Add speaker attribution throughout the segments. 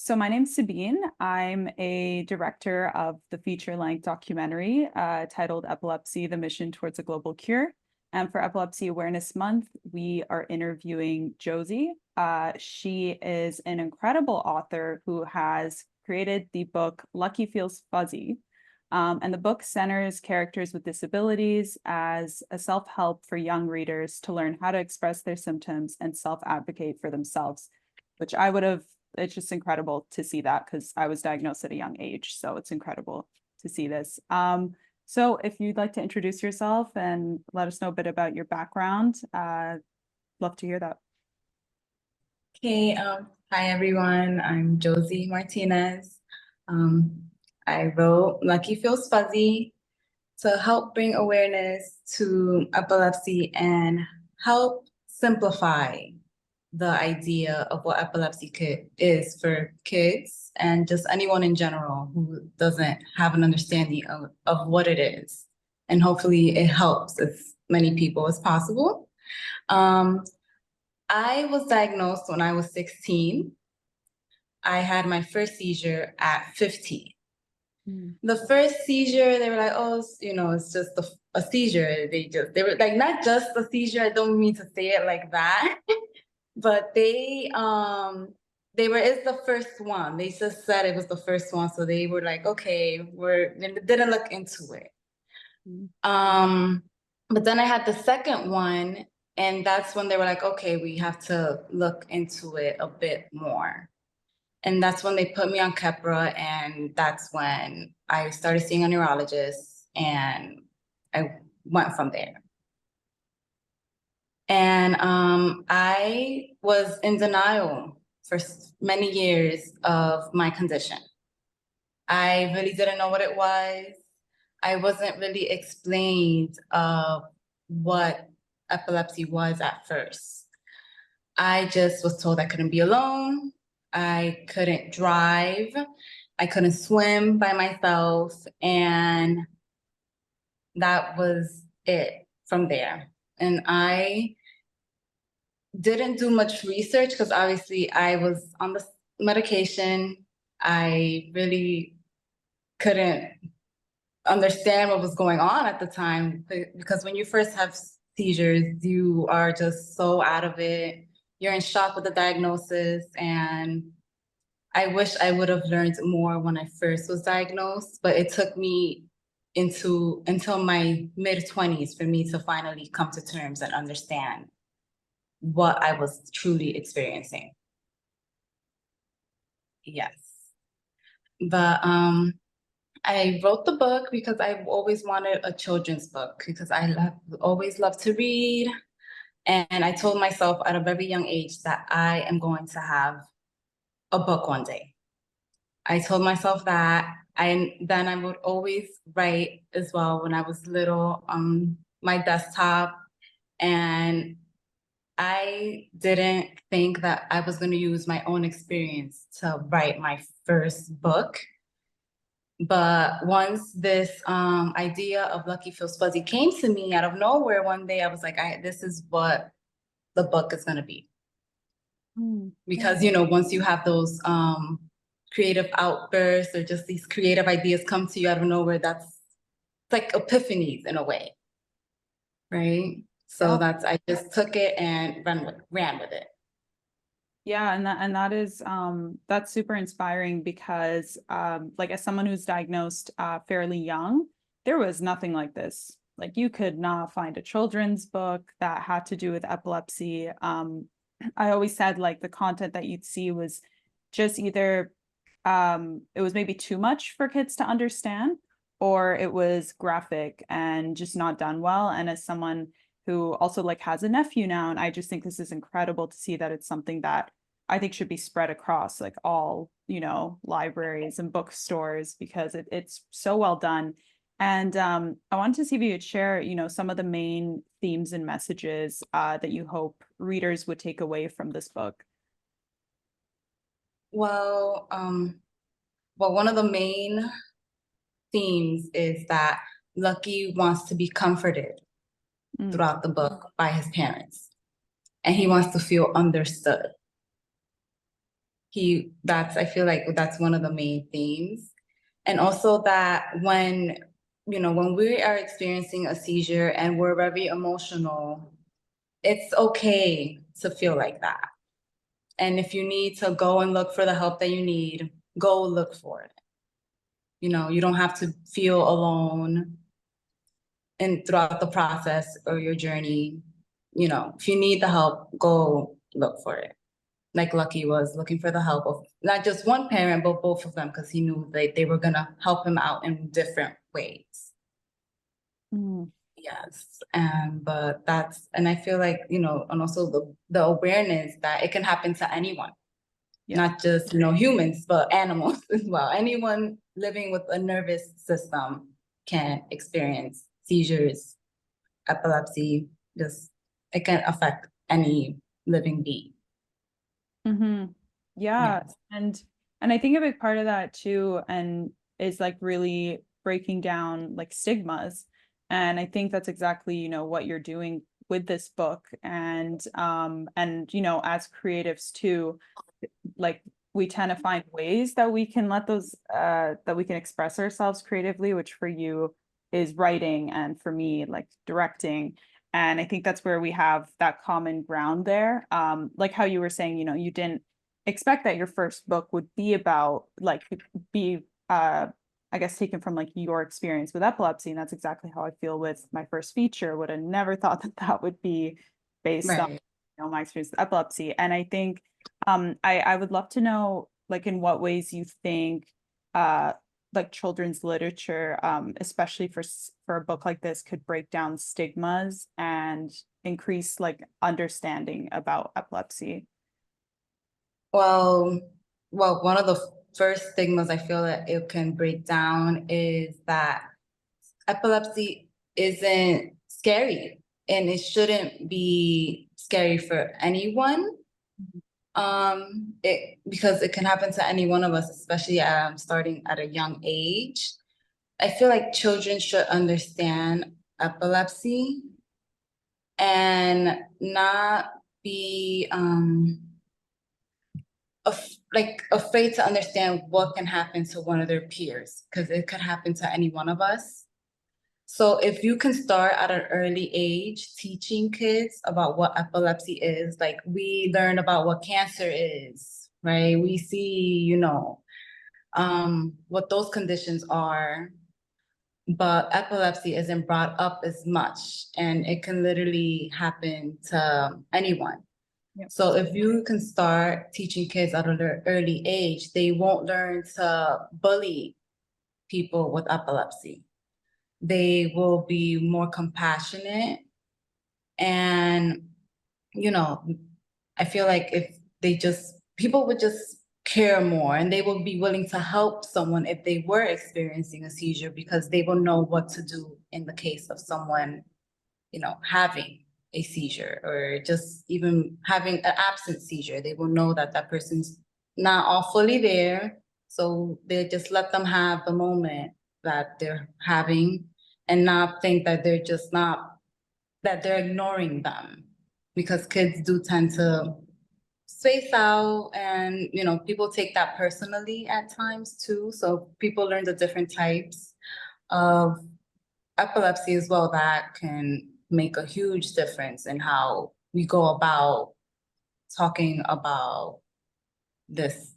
Speaker 1: So my name's Sabine. I'm a director of the feature-length documentary titled Epilepsy, the Mission Towards a Global Cure. And for Epilepsy Awareness Month, we are interviewing Josie. She is an incredible author who has created the book Lucky Feels Fuzzy. And the book centers characters with disabilities as a self-help for young readers to learn how to express their symptoms and self-advocate for themselves, which it's just incredible to see that because I was diagnosed at a young age. So it's incredible to see this. So if you'd like to introduce yourself and let us know a bit about your background, love to hear that.
Speaker 2: Okay, hi everyone, I'm Josie Martinez. I wrote Lucky Feels Fuzzy to help bring awareness to epilepsy and help simplify the idea of what epilepsy is for kids and just anyone in general who doesn't have an understanding of what it is. And hopefully it helps as many people as possible. I was diagnosed when I was 16. I had my first seizure at 15. The first seizure, they were like, oh, it's just a seizure. They were like, not just a seizure. I don't mean to say it like that, but it's the first one. They just said it was the first one. So they were like, okay, didn't look into it. But then I had the second one, and that's when they were like, okay, we have to look into it a bit more. And that's when they put me on Keppra, and that's when I started seeing a neurologist, and I went from there. And I was in denial for many years of my condition. I really didn't know what it was. I wasn't really explained what epilepsy was at first. I just was told I couldn't be alone. I couldn't drive. I couldn't swim by myself. And that was it from there. And I didn't do much research because obviously I was on the medication. I really couldn't understand what was going on at the time, because when you first have seizures, you are just so out of it. You're in shock with the diagnosis, and I wish I would have learned more when I first was diagnosed, but it took me until my mid-20s for me to finally come to terms and understand what I was truly experiencing. Yes. But I wrote the book because I always wanted a children's book, because I always loved to read. And I told myself at a very young age that I am going to have a book one day. I told myself that. Then I would always write as well when I was little on my desktop. And I didn't think that I was going to use my own experience to write my first book. But once this idea of Lucky Feels Fuzzy came to me out of nowhere one day, I was like, this is what the book is going to be. Because, once you have those creative outbursts or just these creative ideas come to you out of nowhere, it's like epiphanies in a way, right? So I just took it and ran with it.
Speaker 1: Yeah, and that is that's super inspiring because like as someone who's diagnosed fairly young, there was nothing like this. Like you could not find a children's book that had to do with epilepsy. I always said like the content that you'd see was just either it was maybe too much for kids to understand, or it was graphic and just not done well. And as someone who also like has a nephew now, and I just think this is incredible to see that it's something that I think should be spread across like all, libraries and bookstores, because it's so well done. And I wanted to see if you could share, some of the main themes and messages that you hope readers would take away from this book.
Speaker 2: Well, one of the main themes is that Lucky wants to be comforted throughout the book by his parents, and he wants to feel understood. I feel like that's one of the main themes. And also that when, when we are experiencing a seizure and we're very emotional, it's okay to feel like that. And if you need to go and look for the help that you need, go look for it. You don't have to feel alone and throughout the process or your journey. If you need the help, go look for it. Like Lucky was looking for the help of not just one parent, but both of them, because he knew they were gonna help him out in different ways.
Speaker 1: Mm.
Speaker 2: Yes, and I feel like, and also the awareness that it can happen to anyone,
Speaker 1: Yeah.
Speaker 2: not just, humans, but animals as well. Anyone living with a nervous system can experience seizures, epilepsy, just it can affect any living being.
Speaker 1: Mm-hmm. Yeah.
Speaker 2: Yes.
Speaker 1: And I think a big part of that too, and is like really breaking down like stigmas. And I think that's exactly, what you're doing with this book. And as creatives too, like we tend to find ways that we can let those that we can express ourselves creatively, which for you is writing, and for me, like directing. And I think that's where we have that common ground there. Like how you were saying, you didn't expect that your first book would be about like be I guess taken from like your experience with epilepsy. And that's exactly how I feel with my first feature. Would have never thought that that would be based on
Speaker 2: Right.
Speaker 1: my experience with epilepsy. And I think I would love to know like in what ways you think like children's literature, especially for a book like this, could break down stigmas and increase like understanding about epilepsy.
Speaker 2: Well, one of the first stigmas I feel that it can break down is that epilepsy isn't scary and it shouldn't be scary for anyone. Because it can happen to any one of us, especially starting at a young age. I feel like children should understand epilepsy and not be like afraid to understand what can happen to one of their peers, because it could happen to any one of us. So if you can start at an early age teaching kids about what epilepsy is, like we learn about what cancer is, right? We see, what those conditions are, but epilepsy isn't brought up as much, and it can literally happen to anyone.
Speaker 1: Yep.
Speaker 2: So if you can start teaching kids at an early age, they won't learn to bully people with epilepsy. They will be more compassionate. And, I feel like if people would just care more, and they will be willing to help someone if they were experiencing a seizure, because they will know what to do in the case of someone, having a seizure, or just even having an absent seizure. They will know that that person's not all fully there. So they just let them have the moment that they're having, and not think that they're ignoring them, because kids do tend to space out, and people take that personally at times too. So people learn the different types of epilepsy as well that can make a huge difference in how we go about talking about this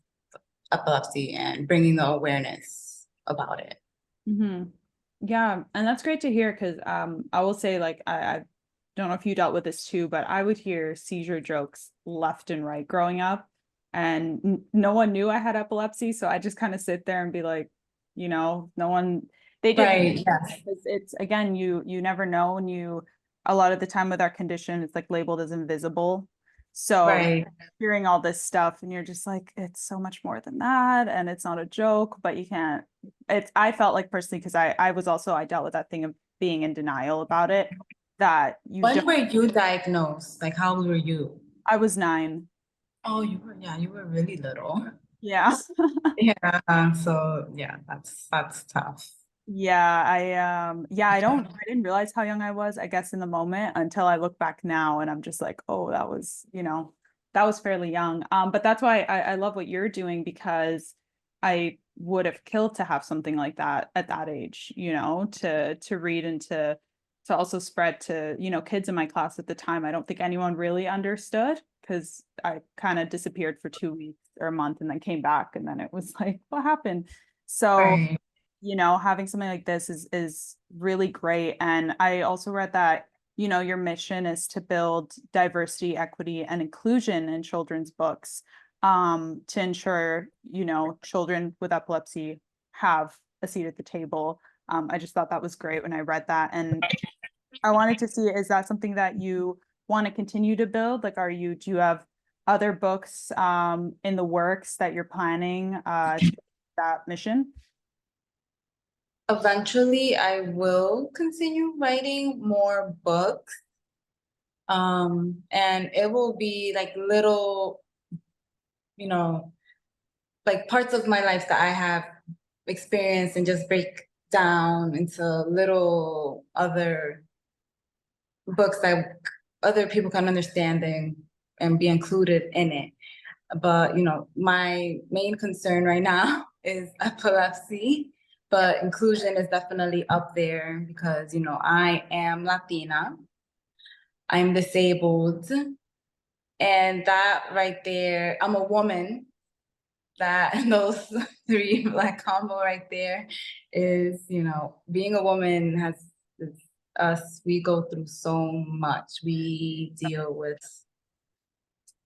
Speaker 2: epilepsy and bringing the awareness about it.
Speaker 1: Mm-hmm. Yeah, and that's great to hear because I will say like I don't know if you dealt with this too, but I would hear seizure jokes left and right growing up, and no one knew I had epilepsy, so I just kind of sit there and be like, no one they didn't.
Speaker 2: Right. Yes.
Speaker 1: It's again, you never know, and a lot of the time with our condition, it's like labeled as invisible. So
Speaker 2: Right.
Speaker 1: hearing all this stuff, and you're just like, it's so much more than that, and it's not a joke, but you can't. I felt like personally, because I dealt with that thing of being in denial about it, that you
Speaker 2: When
Speaker 1: don't.
Speaker 2: were you diagnosed? Like, how old were you?
Speaker 1: I was 9.
Speaker 2: Oh, yeah, you were really little.
Speaker 1: Yeah.
Speaker 2: Yeah, so yeah, that's tough.
Speaker 1: Yeah, I didn't realize how young I was, I guess, in the moment, until I look back now and I'm just like, oh, that was, that was fairly young. But that's why I love what you're doing, because I would have killed to have something like that at that age, you know, to read and to also spread to, you know, kids in my class at the time. I don't think anyone really understood, because I kind of disappeared for 2 weeks or a month and then came back, and then it was like, what happened? So,
Speaker 2: Right.
Speaker 1: you know, having something like this is really great. And I also read that, you know, your mission is to build diversity, equity, and inclusion in children's books, to ensure, you know, children with epilepsy have a seat at the table. I just thought that was great when I read that. And I wanted to see, is that something that you want to continue to build? Like, do you have other books in the works that you're planning to that mission?
Speaker 2: Eventually, I will continue writing more books. And it will be like little, you know, like parts of my life that I have experienced and just break down into little other books that other people can understand and be included in it. But, you know, my main concern right now is epilepsy, but inclusion is definitely up there because, you know, I am Latina, I'm disabled, and that right there, I'm a woman. That those three like combo right there is, you know, being a woman has is us, we go through so much. We deal with,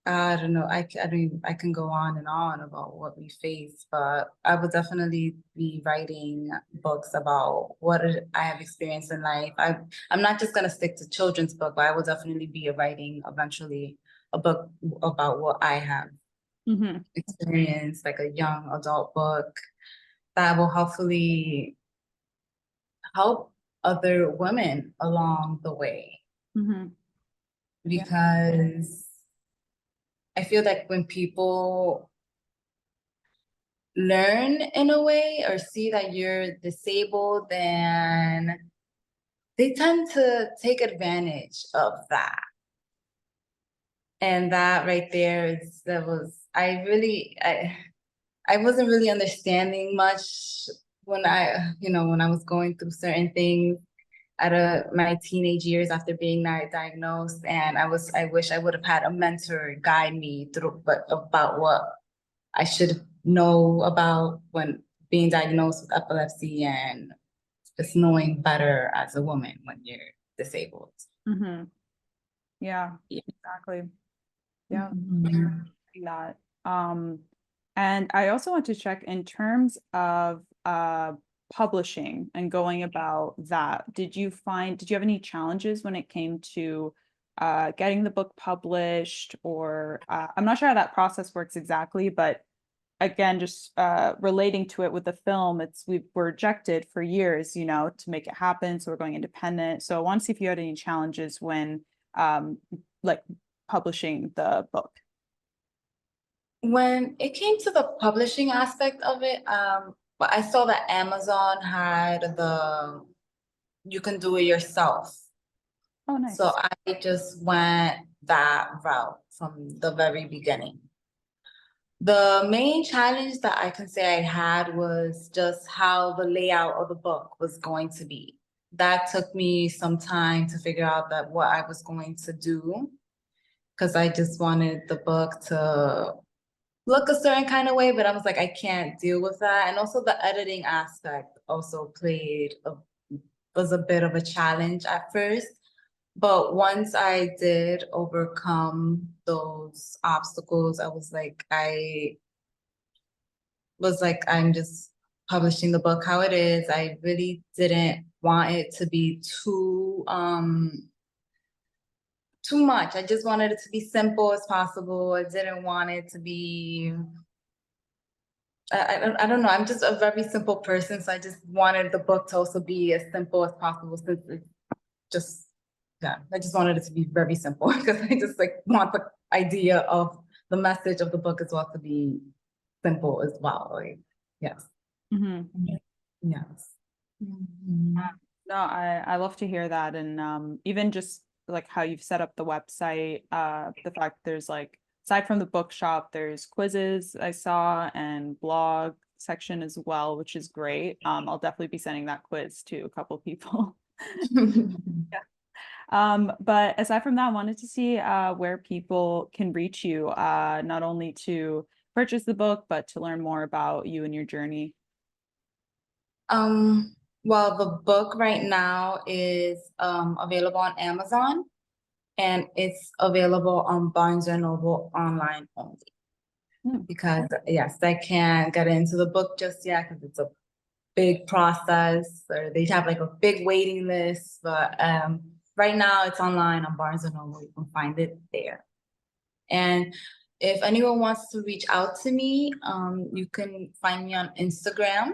Speaker 2: I don't know, I mean, I can go on and on about what we face, but I will definitely be writing books about I have experienced in life. I'm not just gonna stick to children's book, but I will definitely be writing eventually a book about what I have
Speaker 1: Mm-hmm.
Speaker 2: experienced, like a young adult book that will hopefully help other women along the way.
Speaker 1: Mm-hmm. Yeah.
Speaker 2: Because I feel like when people learn in a way or see that you're disabled, then they tend to take advantage of that. And that right there is that was I wasn't really understanding much when when I was going through certain things my teenage years after being diagnosed, and I wish I would have had a mentor guide me through, but about what I should know about when being diagnosed with epilepsy and just knowing better as a woman when you're disabled.
Speaker 1: Mm-hmm. Yeah,
Speaker 2: Yeah.
Speaker 1: exactly. Yeah.
Speaker 2: Mhm.
Speaker 1: That. Um, and I also want to check in terms of publishing and going about that. Did you have any challenges when it came to getting the book published, or I'm not sure how that process works exactly, but again, just relating to it with the film, we were rejected for years, you know, to make it happen. So we're going independent. So I want to see if you had any challenges when like publishing the book.
Speaker 2: When it came to the publishing aspect of it, but I saw that Amazon had you can do it yourself.
Speaker 1: Oh,
Speaker 2: So
Speaker 1: nice.
Speaker 2: I just went that route from the very beginning. The main challenge that I can say I had was just how the layout of the book was going to be. That took me some time to figure out that what I was going to do, because I just wanted the book to look a certain kind of way, but I was like, I can't deal with that. And also the editing aspect also was a bit of a challenge at first. But once I did overcome those obstacles, I'm just publishing the book how it is. I really didn't want it to be too much. I just wanted it to be simple as possible. I didn't want it to be I don't know. I'm just a very simple person, so I just wanted the book to also be as simple as possible since it's just yeah, I just wanted it to be very simple because I just like want the idea of the message of the book as well to be simple as well. Like, yes.
Speaker 1: Mhm.
Speaker 2: Yes. Mhm.
Speaker 1: No, I love to hear that. And even just like how you've set up the website, the fact there's like aside from the bookshop, there's quizzes I saw and blog section as well, which is great. I'll definitely be sending that quiz to a couple people. But aside from that, I wanted to see where people can reach you, not only to purchase the book, but to learn more about you and your journey.
Speaker 2: Well, the book right now is available on Amazon, and it's available on Barnes and Noble online only. Because yes, I can't get into the book just yet because it's a big process, or they have like a big waiting list. But right now it's online on Barnes and Noble. You can find it there. And if anyone wants to reach out to me, you can find me on Instagram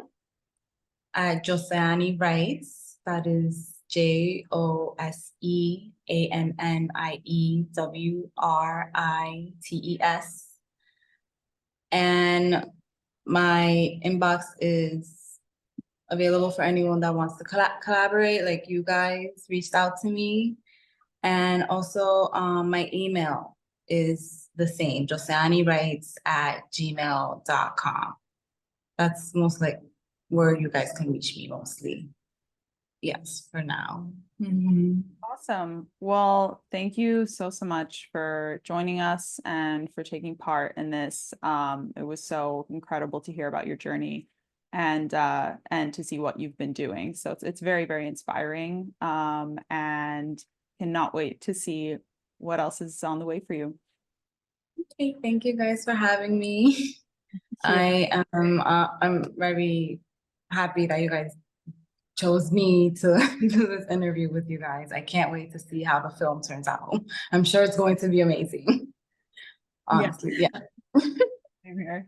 Speaker 2: at Joseannie Writes. That is JoseannieWrites. And my inbox is available for anyone that wants to collaborate, like you guys reached out to me. And also my email is the same, joseanniewrites@gmail.com. That's most like where you guys can reach me mostly. Yes, for now.
Speaker 1: Awesome. Well, thank you so much for joining us and for taking part in this. It was so incredible to hear about your journey and to see what you've been doing. So it's very, very inspiring. And cannot wait to see what else is on the way for you.
Speaker 2: Okay, thank you guys for having me. I'm very happy that you guys chose me to do this interview with you guys. I can't wait to see how the film turns out. I'm sure it's going to be amazing. Honestly, yeah.
Speaker 1: Same here.